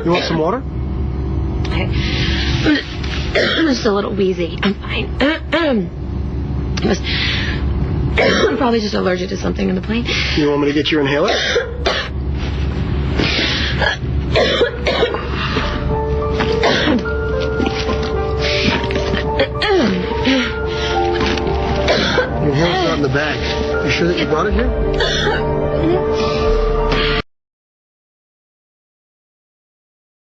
You want some water? I'm just a little wheezy. I'm fine. I'm probably just allergic to something in the plane. You want me to get your inhaler? Your inhaler's not in the bag. You sure that you brought it here?